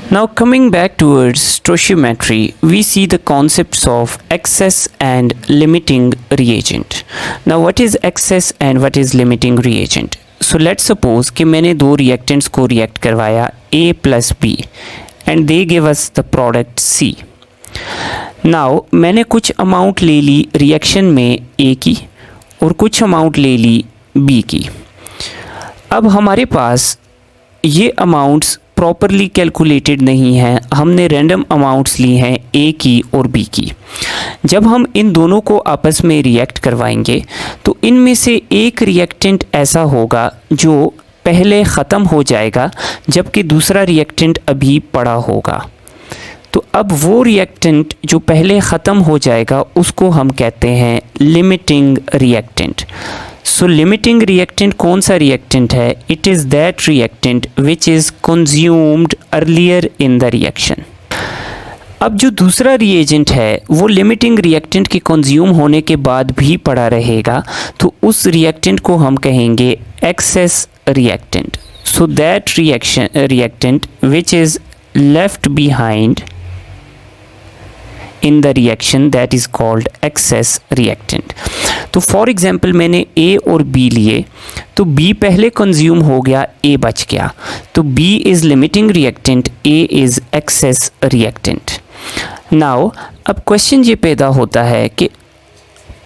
Now coming back towards stoichiometry, we see the concepts of excess and limiting reagent. Now what is excess and what is limiting reagent? So let's suppose कि मैंने दो reactants को react करवाया A plus B and they give us the product C. Now मैंने कुछ amount ले ली reaction में A की और कुछ amount ले ली B की. अब हमारे पास ये अमाउंट्स प्रॉपरली कैलकुलेटेड नहीं हैं, हमने रैंडम अमाउंट्स ली हैं ए की और बी की. जब हम इन दोनों को आपस में रिएक्ट करवाएंगे तो इनमें से एक रिएक्टेंट ऐसा होगा जो पहले ख़त्म हो जाएगा जबकि दूसरा रिएक्टेंट अभी पड़ा होगा. तो अब वो रिएक्टेंट जो पहले ख़त्म हो जाएगा उसको हम कहते हैं लिमिटिंग रिएक्टेंट. सो लिमिटिंग रिएक्टेंट कौन सा रिएक्टेंट है? It is that reactant which is consumed earlier in the reaction. अब जो दूसरा रिएजेंट है वो लिमिटिंग रिएक्टेंट के कंज्यूम होने के बाद भी पड़ा रहेगा, तो उस रिएक्टेंट को हम कहेंगे excess reactant. So that reactant which is left behind in the reaction that is called excess reactant. तो फॉर एग्जाम्पल मैंने A और B लिए, तो B पहले कंज्यूम हो गया, A बच गया, तो B is limiting reactant, A is excess reactant. Now अब क्वेश्चन ये पैदा होता है कि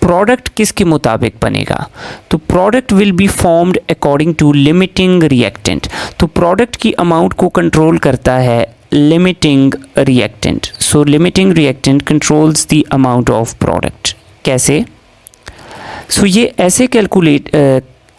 प्रोडक्ट किसके मुताबिक बनेगा? तो product will be formed according to limiting reactant. तो प्रोडक्ट की अमाउंट को कंट्रोल करता है limiting reactant. So limiting reactant controls the amount of product. कैसे? So ये ऐसे कैलकुलेट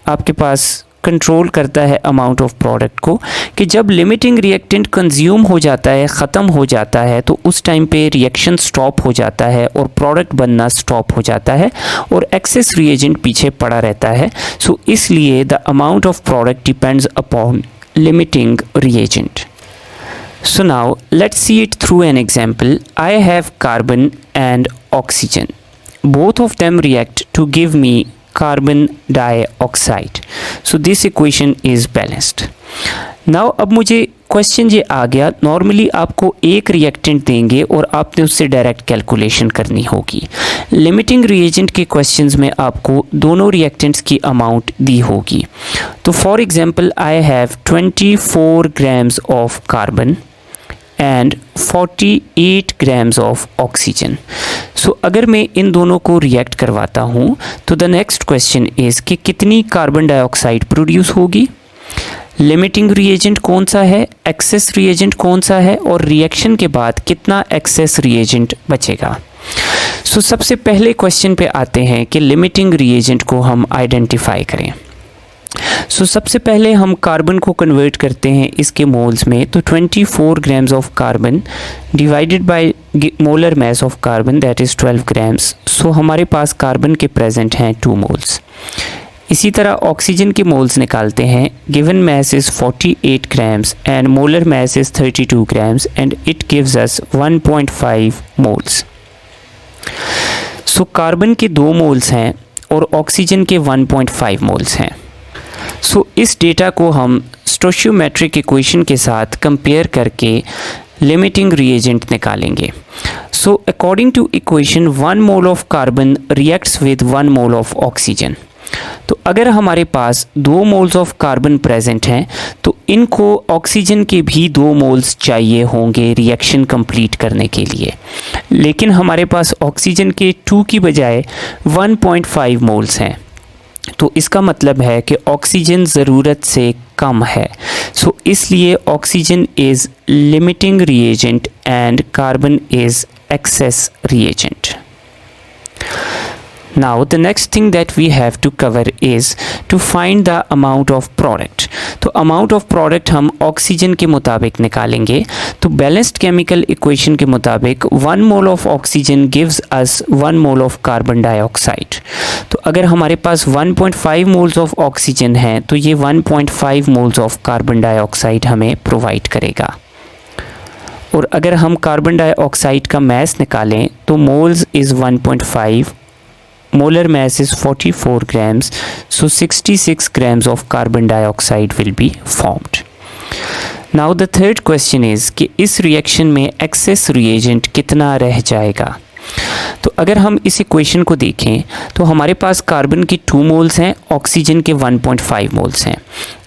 आपके पास कंट्रोल करता है अमाउंट ऑफ प्रोडक्ट को कि जब लिमिटिंग रिएक्टेंट कंज्यूम हो जाता है, ख़त्म हो जाता है, तो उस टाइम पे रिएक्शन स्टॉप हो जाता है और प्रोडक्ट बनना स्टॉप हो जाता है और एक्सेस रिएजेंट पीछे पड़ा रहता है. सो इसलिए the amount of product depends upon limiting reagent. So now let's see it through an example. I have carbon and oxygen. Both of them react to give me carbon dioxide. So this equation is balanced. Now अब मुझे question ये आ गया, normally आपको एक reactant देंगे और आपने उससे डायरेक्ट कैलकुलेशन करनी होगी. लिमिटिंग रिएजेंट के क्वेश्चंस में आपको दोनों रिएक्टेंट्स की अमाउंट दी होगी. तो for example I have 24 grams of carbon and 48 grams of oxygen. So अगर मैं इन दोनों को रिएक्ट करवाता हूँ तो द नेक्स्ट क्वेश्चन इज़ कि कितनी कार्बन डाइऑक्साइड प्रोड्यूस होगी, लिमिटिंग रिएजेंट कौन सा है, एक्सेस रिएजेंट कौन सा है, और रिएक्शन के बाद कितना एक्सेस रिएजेंट बचेगा. सो सबसे पहले क्वेश्चन पे आते हैं कि लिमिटिंग रिएजेंट को हम आइडेंटिफाई करें. सो सबसे पहले हम कार्बन को कन्वर्ट करते हैं इसके मोल्स में. तो 24 grams of carbon divided by molar mass of carbon that is 12 grams. So हमारे पास कार्बन के प्रेजेंट हैं 2 मोल्स. इसी तरह ऑक्सीजन के मोल्स निकालते हैं. Given mass is 48 grams and molar mass is 32 grams and it gives us 1.5 moles. So carbon के 2 मोल्स हैं और ऑक्सीजन के 1.5 मोल्स हैं. सो इस डेटा को हम स्टोइचियोमेट्रिक इक्वेशन के साथ कंपेयर करके लिमिटिंग रिएजेंट निकालेंगे. So according to equation 1 mole of carbon reacts with 1 mole of oxygen. तो अगर हमारे पास 2 मोल्स ऑफ कार्बन प्रेजेंट हैं तो इनको ऑक्सीजन के भी 2 मोल्स चाहिए होंगे रिएक्शन कंप्लीट करने के लिए, लेकिन हमारे पास ऑक्सीजन के 2 की बजाय 1.5 मोल्स हैं. तो इसका मतलब है कि ऑक्सीजन ज़रूरत से कम है. सो इसलिए oxygen is limiting reagent and carbon is access reagent. Now the next thing that we have to cover is to find the amount of product. तो amount of product हम ऑक्सीजन के मुताबिक निकालेंगे. तो बैलेंस्ड केमिकल इक्वेशन के मुताबिक 1 mole of oxygen gives us 1 mole of carbon dioxide. तो अगर हमारे पास 1.5 मोल्स ऑफ ऑक्सीजन हैं तो ये 1.5 मोल्स ऑफ कार्बन डाइऑक्साइड हमें प्रोवाइड करेगा. और अगर हम कार्बन डाइऑक्साइड का मास निकालें तो moles is 1.5, molar mass is 44 grams, so 66 grams of carbon dioxide will be formed. Now the third question is कि इस रिएक्शन में एक्सेस रिएजेंट कितना रह जाएगा। तो अगर हम इस इक्वेशन को देखें तो हमारे पास कार्बन की 2 मोल्स हैं, ऑक्सीजन के 1.5 मोल्स हैं।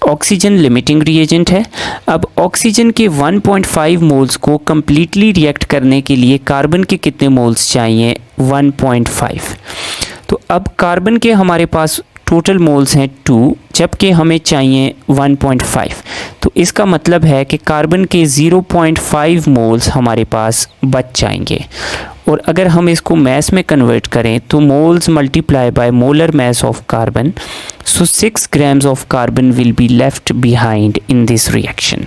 ऑक्सीजन लिमिटिंग रिएजेंट है। अब ऑक्सीजन के 1.5 मोल्स को कम्प्लीटली रिएक्ट करने के लिए कार्बन के कितने मोल्स चाहिए? 1.5। तो अब कार्बन के हमारे पास टोटल मोल्स हैं 2, जबकि हमें चाहिए 1.5। तो इसका मतलब है कि कार्बन के 0.5 मोल्स हमारे पास बच जाएंगे। और अगर हम इसको मैस में कन्वर्ट करें तो moles multiply by molar mass of carbon, so 6 grams of carbon will be left behind in this reaction.